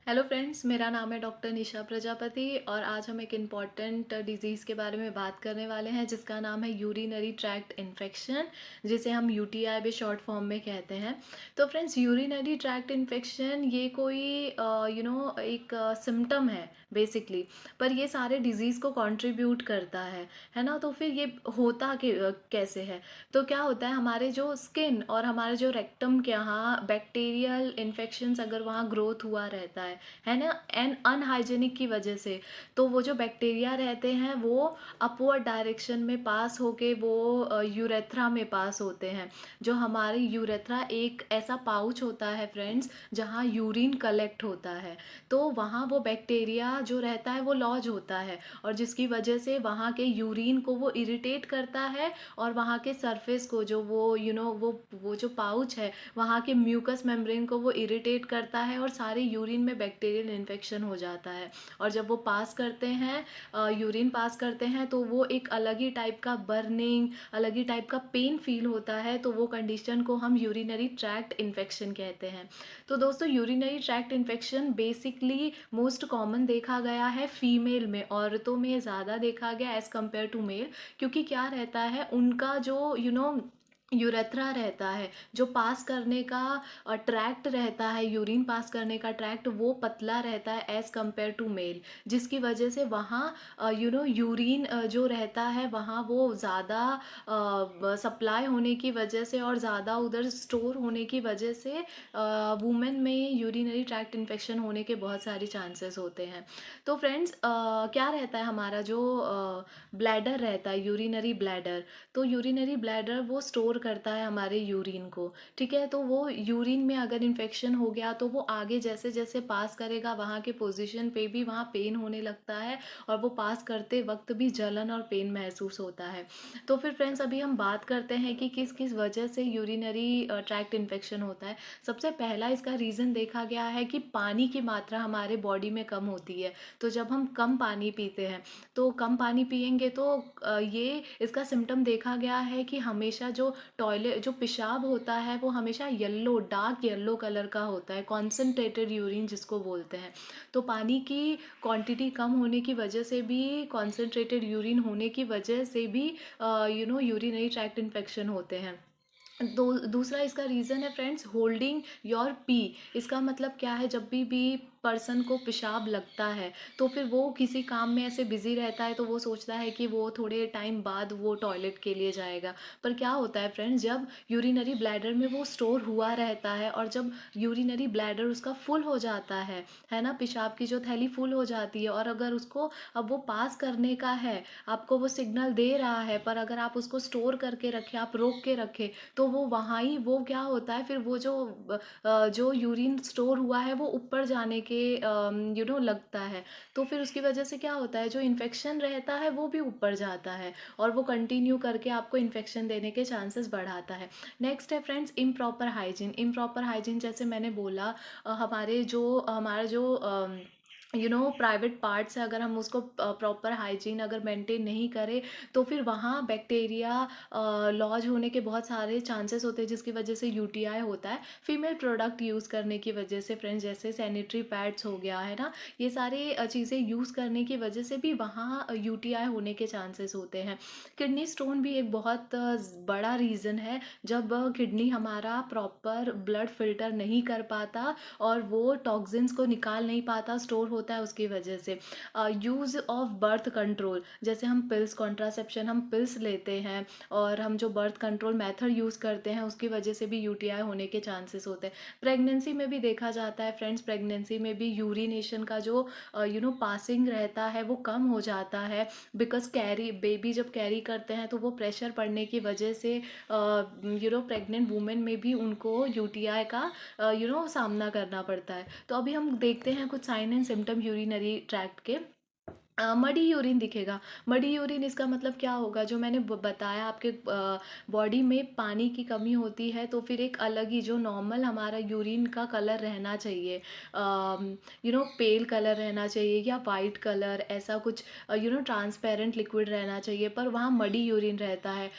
Hello friends, मेरा नाम है डॉक्टर निशा प्रजापति और आज हम एक इम्पॉर्टेंट डिजीज़ के बारे में बात करने वाले हैं जिसका नाम है यूरिनरी ट्रैक्ट इन्फेक्शन, जिसे हम यूटीआई भी शॉर्ट फॉर्म में कहते हैं। तो फ्रेंड्स, यूरिनरी ट्रैक्ट इन्फेक्शन ये कोई एक सिम्टम है बेसिकली, पर ये सारे डिजीज़ को कंट्रीब्यूट करता है ना। तो फिर ये होता कैसे है? तो क्या होता है, हमारे जो स्किन और हमारे जो रेक्टम के यहाँ बैक्टीरियल इन्फेक्शंस अगर वहाँ ग्रोथ हुआ रहता है ना, एन अनहाइजेनिक की वजह से, तो वो जो बैक्टीरिया रहते हैं वो अपवर्ड डायरेक्शन में पास होके वो यूरेथ्रा में पास होते हैं। जो हमारी यूरेथ्रा एक ऐसा पाउच होता है फ्रेंड्स, जहाँ यूरिन कलेक्ट होता है, तो वहाँ वो बैक्टीरिया जो रहता है वो लॉज होता है, और जिसकी वजह से वहाँ के यूरिन को वो इरिटेट करता है, और वहाँ के सरफेस को जो वो वो जो पाउच है, वहाँ के म्यूकस मेम्ब्रेन को वो इरिटेट करता है, और सारे यूरिन में बैक्टीरियल इन्फेक्शन हो जाता है। और जब वो पास करते हैं, यूरिन पास करते हैं, तो वो एक अलग ही टाइप का बर्निंग, अलग ही टाइप का पेन फील होता है, तो वो कंडीशन को हम यूरिनरी ट्रैक्ट इन्फेक्शन कहते हैं। तो दोस्तों, urinary tract infection basically most common देखा गया है फीमेल में, औरतों में ज़्यादा देखा गया एज़ कम्पेयर टू मेल। क्योंकि क्या रहता है, उनका जो यूरेथ्रा रहता है, जो पास करने का ट्रैक्ट रहता है, यूरिन पास करने का ट्रैक्ट, वो पतला रहता है एज़ कम्पेयर टू मेल, जिसकी वजह से वहाँ यूरिन जो रहता है वहाँ वो ज़्यादा सप्लाई होने की वजह से और ज़्यादा उधर स्टोर होने की वजह से वुमेन में यूरिनरी ट्रैक्ट इन्फेक्शन होने के बहुत सारे चांसेस होते हैं। तो फ्रेंड्स, क्या रहता है, हमारा जो ब्लैडर रहता है, यूरिनरी ब्लैडर, तो यूरिनरी ब्लैडर वो स्टोर करता है हमारे यूरिन को। ठीक है, तो वो यूरिन में अगर इन्फेक्शन हो गया तो वो आगे जैसे जैसे पास करेगा, वहाँ के पोजीशन पे भी वहाँ पेन होने लगता है, और वो पास करते वक्त भी जलन और पेन महसूस होता है। तो फिर फ्रेंड्स, अभी हम बात करते हैं कि किस किस वजह से यूरिनरी ट्रैक्ट इन्फेक्शन होता है। सबसे पहला इसका रीज़न देखा गया है कि पानी की मात्रा हमारे बॉडी में कम होती है। तो जब हम कम पानी पीते हैं, तो कम पानी पिएंगे तो ये इसका सिम्टम देखा गया है कि हमेशा जो टॉयलेट जो पेशाब होता है वो हमेशा येलो, डार्क येलो कलर का होता है, कॉन्सेंट्रेटेड यूरिन जिसको बोलते हैं। तो पानी की क्वांटिटी कम होने की वजह से भी, कॉन्सेंट्रेटेड यूरिन होने की वजह से भी यूरिनरी ट्रैक्ट इन्फेक्शन होते हैं। दूसरा इसका रीज़न है फ्रेंड्स, होल्डिंग योर पी। इसका मतलब क्या है, जब भी पर्सन को पेशाब लगता है, तो फिर वो किसी काम में ऐसे बिजी रहता है, तो वो सोचता है कि वो थोड़े टाइम बाद वो टॉयलेट के लिए जाएगा। पर क्या होता है फ्रेंड्स, जब यूरिनरी ब्लैडर में वो स्टोर हुआ रहता है, और जब यूरिनरी ब्लैडर उसका फुल हो जाता है ना, पेशाब की जो थैली फुल हो जाती है, और अगर उसको अब वो पास करने का है, आपको वो सिग्नल दे रहा है, पर अगर आप उसको स्टोर करके रखें, आप रोक के रखें, तो वो वहाँ ही वो क्या होता है, फिर वो जो यूरिन स्टोर हुआ है वो ऊपर जाने के लगता है। तो फिर उसकी वजह से क्या होता है, जो इन्फेक्शन रहता है वो भी ऊपर जाता है, और वो कंटिन्यू करके आपको इन्फेक्शन देने के चांसेस बढ़ाता है। नेक्स्ट है friends, improper hygiene. Improper hygiene जैसे मैंने बोला, हमारा जो प्राइवेट पार्ट्स है, अगर हम उसको प्रॉपर हाइजीन अगर मेंटेन नहीं करें, तो फिर वहाँ बैक्टीरिया लॉज होने के बहुत सारे चांसेस होते हैं, जिसकी वजह से यूटीआई होता है। फीमेल प्रोडक्ट यूज़ करने की वजह से फ्रेंड्स, जैसे सैनिटरी पैड्स हो गया है ना, ये सारे चीज़ें यूज़ करने की वजह से भी वहाँ यूटीआई होने के चांसेस होते हैं। किडनी स्टोन भी एक बहुत बड़ा रीज़न है, जब किडनी हमारा प्रॉपर ब्लड फिल्टर नहीं कर पाता, और वो टॉक्सिन्स को निकाल नहीं पाता, स्टोर होता है उसकी वजह से। यूज़ ऑफ बर्थ कंट्रोल, जैसे हम पिल्स, कॉन्ट्रासेप्शन हम पिल्स लेते हैं, और हम जो बर्थ कंट्रोल मेथड यूज़ करते हैं, उसकी वजह से भी यूटीआई होने के चांसेस होते हैं। प्रेगनेंसी में भी देखा जाता है फ्रेंड्स, प्रेगनेंसी में भी यूरिनेशन का जो पासिंग रहता है वो कम हो जाता है, बिकॉज कैरी बेबी जब कैरी करते हैं, तो वो प्रेशर पड़ने की वजह से प्रेग्नेंट वुमेन में भी उनको यूटीआई का सामना करना पड़ता है। तो अभी हम देखते हैं कुछ sign and symptom urinary tract के। मडी यूरिन दिखेगा। मडी यूरिन इसका मतलब क्या होगा, जो मैंने बताया आपके बॉडी में पानी की कमी होती है, तो फिर एक अलग ही जो नॉर्मल हमारा यूरिन का कलर रहना चाहिए, पेल कलर रहना चाहिए या वाइट कलर, ऐसा कुछ ट्रांसपेरेंट लिक्विड रहना चाहिए, पर वहाँ मडी यूरिन रहता है।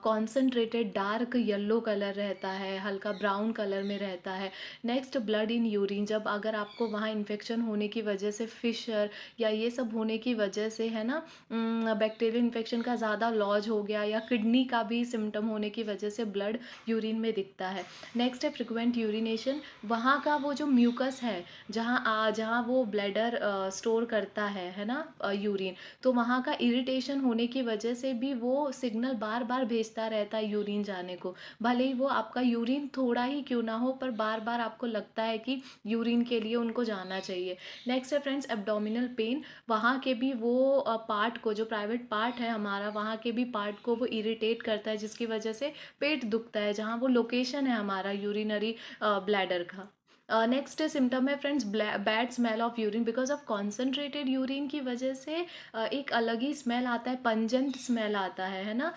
कॉन्सेंट्रेटेड डार्क येलो कलर रहता है, हल्का ब्राउन कलर में रहता है। नेक्स्ट, ब्लड इन यूरिन, जब अगर आपको वहाँ इन्फेक्शन होने की वजह से फिशर या ये सब होने की वजह से, है ना, बैक्टीरियल इन्फेक्शन का ज़्यादा लॉज हो गया, या किडनी का भी सिम्टम होने की वजह से ब्लड यूरिन में दिखता है। नेक्स्ट है फ्रिक्वेंट यूरिनेशन, वहाँ का वो जो म्यूकस है, जहाँ वो ब्लैडर स्टोर करता है ना, यूरिन, तो वहाँ का इरिटेशन होने की वजह से भी वो सिग्नल बार बार भेजता रहता है यूरिन जाने को। भले ही वो आपका यूरिन थोड़ा ही क्यों ना हो, पर बार बार आपको लगता है कि यूरिन के लिए उनको जाना चाहिए। नेक्स्ट है फ्रेंड्स एब्डोमिनल पेन, वहाँ के भी वो पार्ट को, जो प्राइवेट पार्ट है हमारा, वहाँ के भी पार्ट को वो इरिटेट करता है, जिसकी वजह से पेट दुखता है, जहाँ वो लोकेशन है हमारा यूरिनरी ब्लैडर का। नेक्स्ट सिम्टम है friends bad smell of urine, because of concentrated urine की वजह से एक अलग ही स्मेल आता है, पंजेंट स्मेल आता है ना,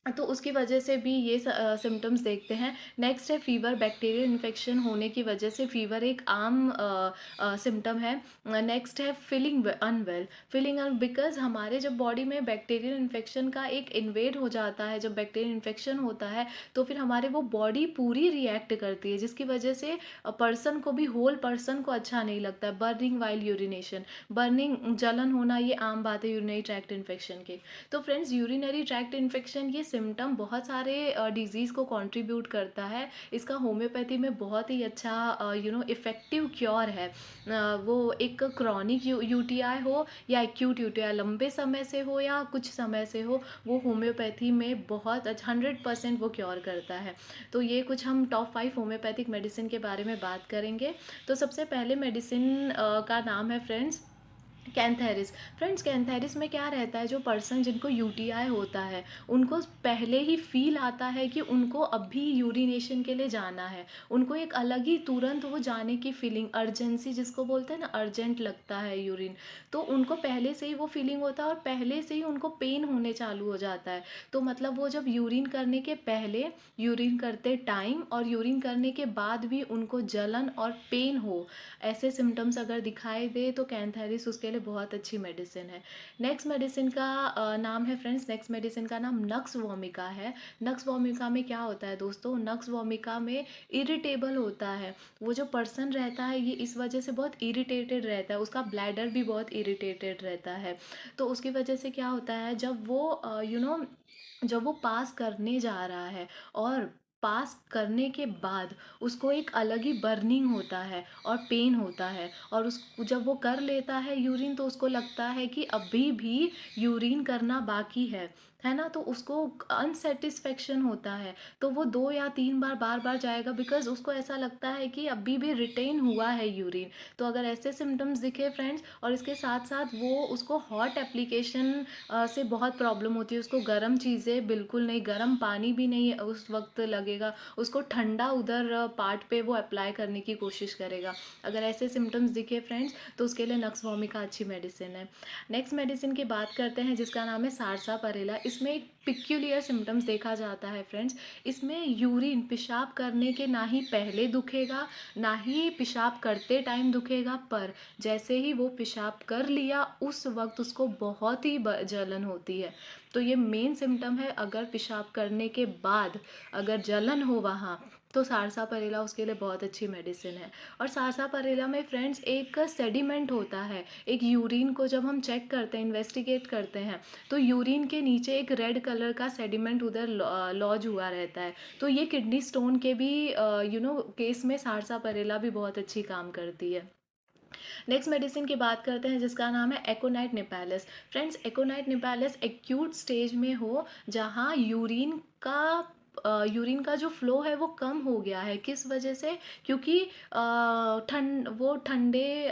तो उसकी वजह से भी ये सिम्टम्स देखते हैं। नेक्स्ट है फीवर, बैक्टीरियल इन्फेक्शन होने की वजह से फीवर एक आम सिम्टम है। नेक्स्ट है फीलिंग अनवेल, बिकॉज हमारे जब बॉडी में बैक्टीरियल इन्फेक्शन का एक इन्वेड हो जाता है, जब बैक्टीरियल इन्फेक्शन होता है, तो फिर हमारे वो बॉडी पूरी रिएक्ट करती है, जिसकी वजह से पर्सन को भी, होल पर्सन को अच्छा नहीं लगता है। बर्निंग वाइल यूरिनेशन, बर्निंग, जलन होना, ये आम बात है यूरिनरी ट्रैक्ट इन्फेक्शन की। तो फ्रेंड्स यूरिनरी ट्रैक्ट इन्फेक्शन ये सिम्टम बहुत सारे डिजीज़ को कंट्रीब्यूट करता है। इसका होम्योपैथी में बहुत ही अच्छा इफ़ेक्टिव क्योर है। वो एक क्रॉनिक यूटीआई हो या एक्यूट यूटीआई, लंबे समय से हो या कुछ समय से हो, वो होम्योपैथी में बहुत 100% वो क्योर करता है। तो ये कुछ हम टॉप 5 होम्योपैथिक मेडिसिन के बारे में बात करेंगे। तो सबसे पहले मेडिसिन का नाम है फ्रेंड्स कैंथेरिस। फ्रेंड्स कैंथेरिस में क्या रहता है, जो पर्सन जिनको यूटीआई होता है, उनको पहले ही फील आता है कि उनको अभी यूरिनेशन के लिए जाना है, उनको एक अलग ही तुरंत वो जाने की फीलिंग, अर्जेंसी जिसको बोलते हैं ना, अर्जेंट लगता है यूरिन, तो उनको पहले से ही वो फीलिंग होता है, और पहले से ही उनको पेन होने चालू हो जाता है। तो मतलब वो जब यूरिन करने के पहले, यूरिन करते टाइम और यूरिन करने के बाद भी उनको जलन और पेन हो, ऐसे सिम्टम्स अगर दिखाई दे, तो कैंथेरिस उसके लिए बहुत अच्छी मेडिसिन है। नेक्स्ट मेडिसिन का नाम है फ्रेंड्स, नेक्स्ट मेडिसिन का नाम नक्स वोमिका है। नक्स वोमिका में क्या होता है दोस्तों, नक्स वोमिका में इरिटेबल होता है वो जो पर्सन रहता है, ये इस वजह से बहुत इरिटेटेड रहता है, उसका ब्लैडर भी बहुत इरिटेटेड रहता है। तो उसकी वजह से क्या होता है, जब वो जब वो पास करने जा रहा है, और पास करने के बाद उसको एक अलग ही बर्निंग होता है और पेन होता है, और उस जब वो कर लेता है यूरिन, तो उसको लगता है कि अभी भी यूरिन करना बाकी है ना, तो उसको अनसेटिस्फेक्शन होता है, तो वो 2 या 3 बार बार बार जाएगा, बिकॉज उसको ऐसा लगता है कि अभी भी रिटेन हुआ है यूरिन। तो अगर ऐसे सिम्टम्स दिखे फ्रेंड्स, और इसके साथ साथ वो उसको हॉट एप्लीकेशन से बहुत प्रॉब्लम होती है, उसको गर्म चीज़ें बिल्कुल नहीं, गर्म पानी भी नहीं उस वक्त लगेगा, उसको ठंडा उधर पार्ट पे वो अप्लाई करने की कोशिश करेगा। अगर ऐसे सिम्टम्स दिखे फ्रेंड्स, तो उसके लिए नक्स वोमिका अच्छी मेडिसिन है। नेक्स्ट मेडिसिन की बात करते हैं, जिसका नाम है सारसापारेला। इसमें एक पिक्यूलियर सिम्टम्स देखा जाता है फ्रेंड्स। इसमें यूरिन, पेशाब करने के ना ही पहले दुखेगा, ना ही पेशाब करते टाइम दुखेगा, पर जैसे ही वो पेशाब कर लिया, उस वक्त उसको बहुत ही जलन होती है। तो ये मेन सिम्टम है। अगर पेशाब करने के बाद अगर जलन हो वहाँ, तो सारसापारेला उसके लिए बहुत अच्छी मेडिसिन है। और सारसापारेला में फ्रेंड्स एक सेडिमेंट होता है, एक यूरिन को जब हम चेक करते हैं, इन्वेस्टिगेट करते हैं, तो यूरिन के नीचे एक रेड कलर का सेडिमेंट उधर लॉज हुआ रहता है। तो ये किडनी स्टोन के भी केस में सारसापारेला भी बहुत अच्छी काम करती है। नेक्स्ट मेडिसिन की बात करते हैं, जिसका नाम है एकोनाइट निपैलिस। फ्रेंड्स, एकोनाइट निपैलिस एक्यूट स्टेज में हो, जहाँ यूरिन का यूरिन का जो फ्लो है वो कम हो गया है। किस वजह से? क्योंकि वो ठंडे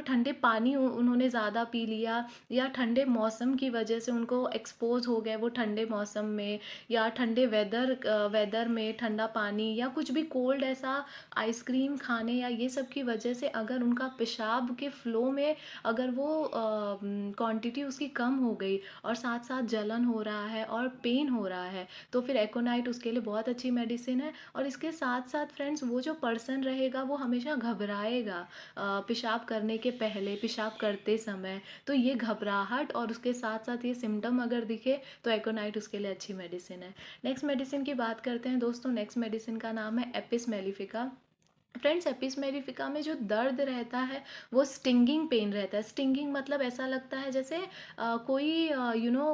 ठंडे पानी उन्होंने ज़्यादा पी लिया, या ठंडे मौसम की वजह से उनको एक्सपोज हो गए वो ठंडे मौसम में, या ठंडे वेदर में ठंडा पानी या कुछ भी कोल्ड ऐसा आइसक्रीम खाने या ये सब की वजह से अगर उनका पेशाब के फ्लो में अगर वो क्वांटिटी उसकी कम हो गई और साथ साथ जलन हो रहा है और पेन हो रहा है, तो फिर एकोनाइट उसके लिए बहुत अच्छी मेडिसिन है। और इसके साथ साथ फ्रेंड्स, वो जो पर्सन रहेगा वो हमेशा घबराएगा पेशाब करने के पहले, पेशाब करते समय। तो ये घबराहट और उसके साथ साथ ये सिम्टम अगर दिखे तो एकोनाइट उसके लिए अच्छी मेडिसिन है। नेक्स्ट मेडिसिन की बात करते हैं दोस्तों। नेक्स्ट मेडिसिन का नाम है Apis mellifica. Friends, Apis mellifica में जो दर्द रहता है वो स्टिंगिंग पेन रहता है। स्टिंगिंग मतलब ऐसा लगता है जैसे कोई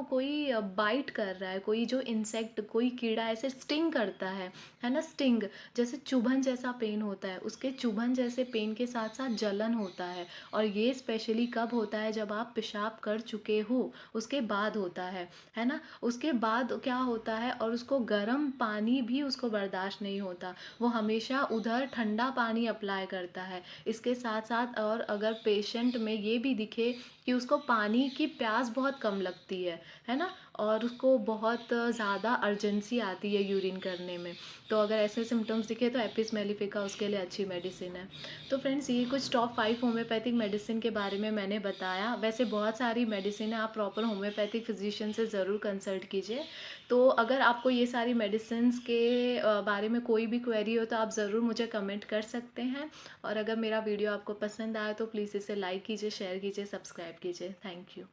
कोई बाइट कर रहा है, कोई जो इंसेक्ट, कोई कीड़ा ऐसे स्टिंग करता है ना, स्टिंग जैसे चुभन जैसा पेन होता है। उसके चुभन जैसे पेन के साथ साथ जलन होता है। और ये स्पेशली कब होता है? जब आप पेशाब कर चुके हो उसके बाद होता है ना। उसके बाद क्या होता है, और उसको गर्म पानी भी उसको बर्दाश्त नहीं होता, वो हमेशा उधर ठंडा पानी अप्लाई करता है। इसके साथ साथ और अगर पेशेंट में ये भी दिखे कि उसको पानी की प्यास बहुत कम लगती है ना, और उसको बहुत ज़्यादा अर्जेंसी आती है यूरिन करने में, तो अगर ऐसे सिम्टम्स दिखे तो एपिस मेलिफिका उसके लिए अच्छी मेडिसिन है। तो फ्रेंड्स, ये कुछ टॉप 5 होम्योपैथिक मेडिसिन के बारे में मैंने बताया। वैसे बहुत सारी मेडिसिन है, आप प्रॉपर होम्योपैथिक फिजिशियन से ज़रूर कंसल्ट कीजिए। तो अगर आपको ये सारी मेडिसिन्स के बारे में कोई भी क्वेरी हो तो आप ज़रूर मुझे कमेंट कर सकते हैं। और अगर मेरा वीडियो आपको पसंद आया तो प्लीज़ इसे लाइक कीजिए, शेयर कीजिए, सब्सक्राइब कीजिए। Thank you.